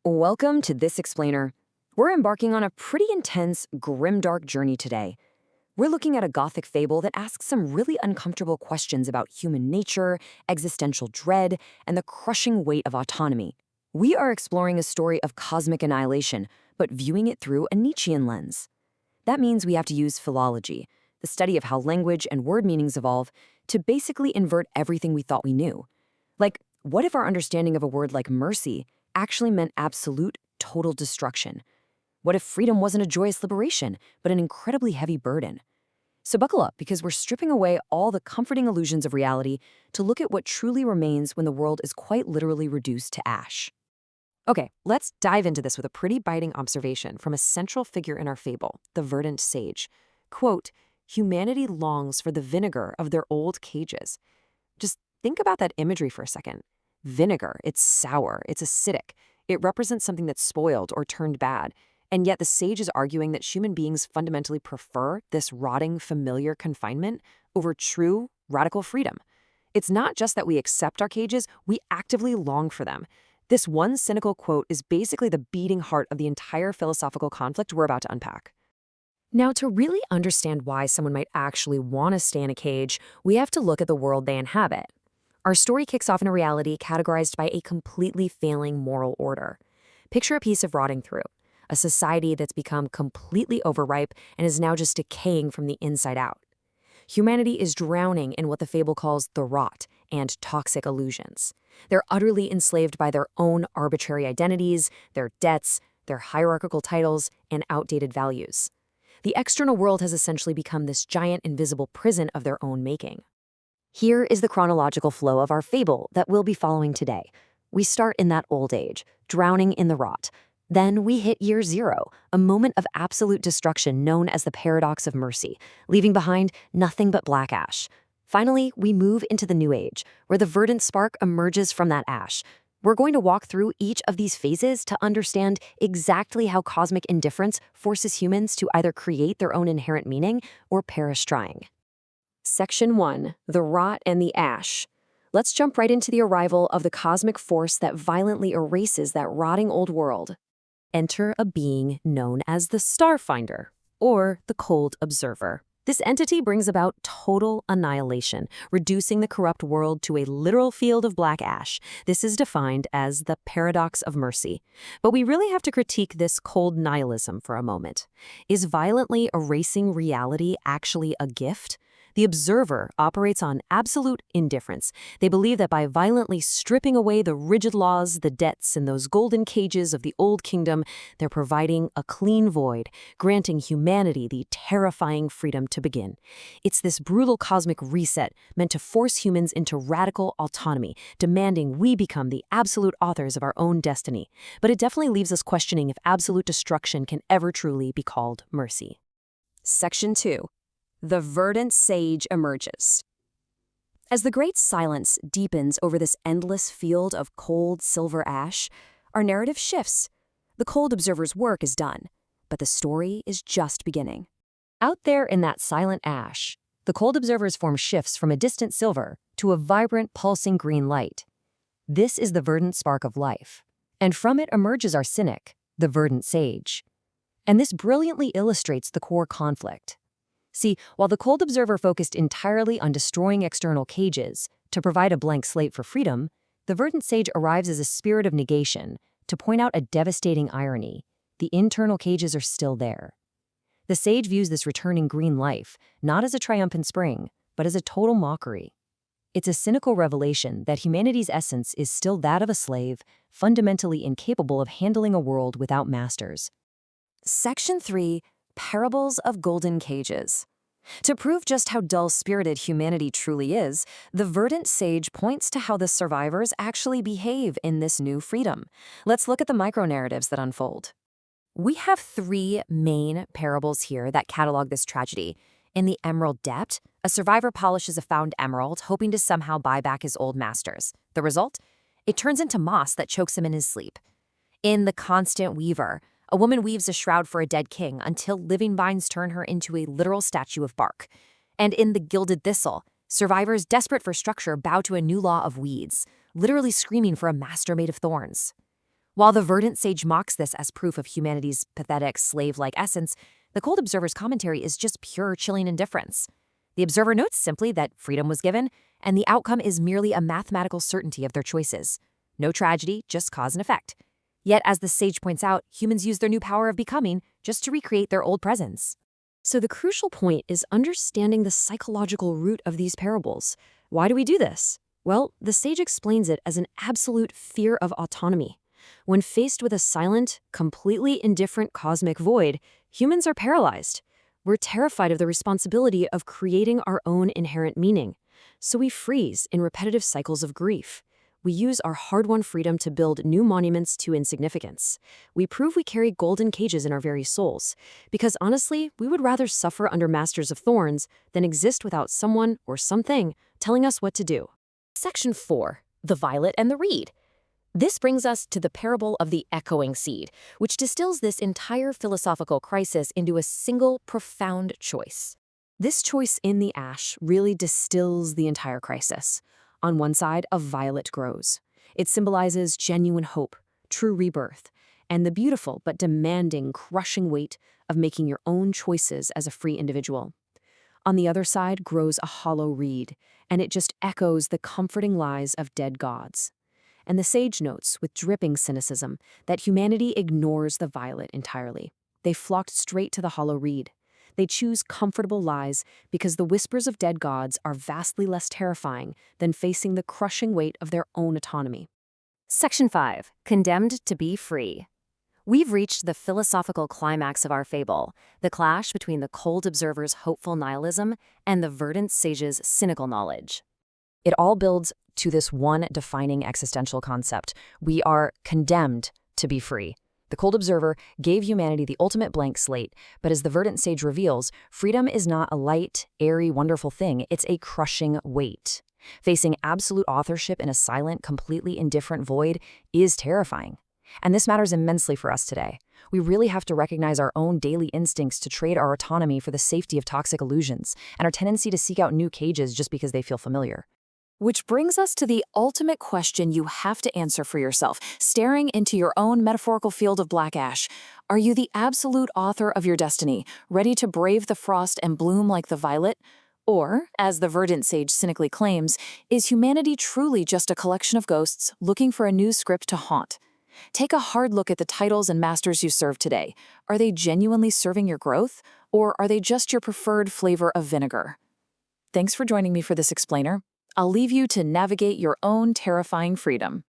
Welcome to This Explainer. We're embarking on a pretty intense, grimdark journey today. We're looking at a Gothic fable that asks some really uncomfortable questions about human nature, existential dread, and the crushing weight of autonomy. We are exploring a story of cosmic annihilation, but viewing it through a Nietzschean lens. That means we have to use philology, the study of how language and word meanings evolve, to basically invert everything we thought we knew. Like, what if our understanding of a word like mercy actually meant absolute, total destruction? What if freedom wasn't a joyous liberation, but an incredibly heavy burden? So buckle up, because we're stripping away all the comforting illusions of reality to look at what truly remains when the world is quite literally reduced to ash. Okay, let's dive into this with a pretty biting observation from a central figure in our fable, the verdant sage. Quote, "Humanity longs for the vinegar of their old cages." Just think about that imagery for a second. Vinegar, it's sour, it's acidic. It represents something that's spoiled or turned bad. And yet the sage is arguing that human beings fundamentally prefer this rotting, familiar confinement over true, radical freedom. It's not just that we accept our cages, we actively long for them. This one cynical quote is basically the beating heart of the entire philosophical conflict we're about to unpack. Now, to really understand why someone might actually want to stay in a cage, we have to look at the world they inhabit. Our story kicks off in a reality categorized by a completely failing moral order. Picture a piece of rotting fruit, a society that's become completely overripe and is now just decaying from the inside out. Humanity is drowning in what the fable calls the rot and toxic illusions. They're utterly enslaved by their own arbitrary identities, their debts, their hierarchical titles, and outdated values. The external world has essentially become this giant invisible prison of their own making. Here is the chronological flow of our fable that we'll be following today. We start in that old age, drowning in the rot. Then we hit year zero, a moment of absolute destruction known as the paradox of mercy, leaving behind nothing but black ash. Finally, we move into the new age, where the verdant spark emerges from that ash. We're going to walk through each of these phases to understand exactly how cosmic indifference forces humans to either create their own inherent meaning or perish trying. Section 1, the rot and the ash. Let's jump right into the arrival of the cosmic force that violently erases that rotting old world. Enter a being known as the Starfinder, or the Cold Observer. This entity brings about total annihilation, reducing the corrupt world to a literal field of black ash. This is defined as the paradox of mercy. But we really have to critique this cold nihilism for a moment. Is violently erasing reality actually a gift? The observer operates on absolute indifference. They believe that by violently stripping away the rigid laws, the debts, and those golden cages of the old kingdom, they're providing a clean void, granting humanity the terrifying freedom to begin. It's this brutal cosmic reset meant to force humans into radical autonomy, demanding we become the absolute authors of our own destiny. But it definitely leaves us questioning if absolute destruction can ever truly be called mercy. Section 2. The verdant sage emerges. As the great silence deepens over this endless field of cold silver ash, our narrative shifts. The cold observer's work is done, but the story is just beginning. Out there in that silent ash, the cold observer's form shifts from a distant silver to a vibrant, pulsing green light. This is the verdant spark of life, and from it emerges our cynic, the verdant sage. And this brilliantly illustrates the core conflict. See, while the cold observer focused entirely on destroying external cages to provide a blank slate for freedom, the verdant sage arrives as a spirit of negation to point out a devastating irony. The internal cages are still there. The sage views this returning green life not as a triumphant spring, but as a total mockery. It's a cynical revelation that humanity's essence is still that of a slave, fundamentally incapable of handling a world without masters. Section 3. Parables of golden cages. To prove just how dull-spirited humanity truly is, the verdant sage points to how the survivors actually behave in this new freedom. Let's look at the micro-narratives that unfold. We have 3 main parables here that catalog this tragedy. In the Emerald Debt, a survivor polishes a found emerald, hoping to somehow buy back his old masters. The result? It turns into moss that chokes him in his sleep. In The Constant Weaver, a woman weaves a shroud for a dead king until living vines turn her into a literal statue of bark. And in The Gilded Thistle, survivors desperate for structure bow to a new law of weeds, literally screaming for a master made of thorns. While the verdant sage mocks this as proof of humanity's pathetic, slave-like essence, the cold observer's commentary is just pure chilling indifference. The observer notes simply that freedom was given, and the outcome is merely a mathematical certainty of their choices. No tragedy, just cause and effect. Yet, as the sage points out, humans use their new power of becoming just to recreate their old presence. So the crucial point is understanding the psychological root of these parables. Why do we do this? Well, the sage explains it as an absolute fear of autonomy. When faced with a silent, completely indifferent cosmic void, humans are paralyzed. We're terrified of the responsibility of creating our own inherent meaning. So we freeze in repetitive cycles of grief. We use our hard-won freedom to build new monuments to insignificance. We prove we carry golden cages in our very souls. Because honestly, we would rather suffer under masters of thorns than exist without someone or something telling us what to do. Section 4. The Violet and the Reed. This brings us to the parable of the echoing seed, which distills this entire philosophical crisis into a single, profound choice. This choice in the ash really distills the entire crisis. On one side, a violet grows. It symbolizes genuine hope, true rebirth, and the beautiful but demanding, crushing weight of making your own choices as a free individual. On the other side grows a hollow reed, and it just echoes the comforting lies of dead gods. And the sage notes, with dripping cynicism, that humanity ignores the violet entirely. They flocked straight to the hollow reed. They choose comfortable lies because the whispers of dead gods are vastly less terrifying than facing the crushing weight of their own autonomy. Section 5. Condemned to be free. We've reached the philosophical climax of our fable, the clash between the cold observer's hopeful nihilism and the verdant sage's cynical knowledge. It all builds to this one defining existential concept. We are condemned to be free. The cold observer gave humanity the ultimate blank slate, but as the verdant sage reveals, freedom is not a light, airy, wonderful thing. It's a crushing weight. Facing absolute authorship in a silent, completely indifferent void is terrifying. And this matters immensely for us today. We really have to recognize our own daily instincts to trade our autonomy for the safety of toxic illusions, and our tendency to seek out new cages just because they feel familiar. Which brings us to the ultimate question you have to answer for yourself, staring into your own metaphorical field of black ash. Are you the absolute author of your destiny, ready to brave the frost and bloom like the violet? Or, as the verdant sage cynically claims, is humanity truly just a collection of ghosts looking for a new script to haunt? Take a hard look at the titles and masters you serve today. Are they genuinely serving your growth, or are they just your preferred flavor of vinegar? Thanks for joining me for this explainer. I'll leave you to navigate your own terrifying freedom.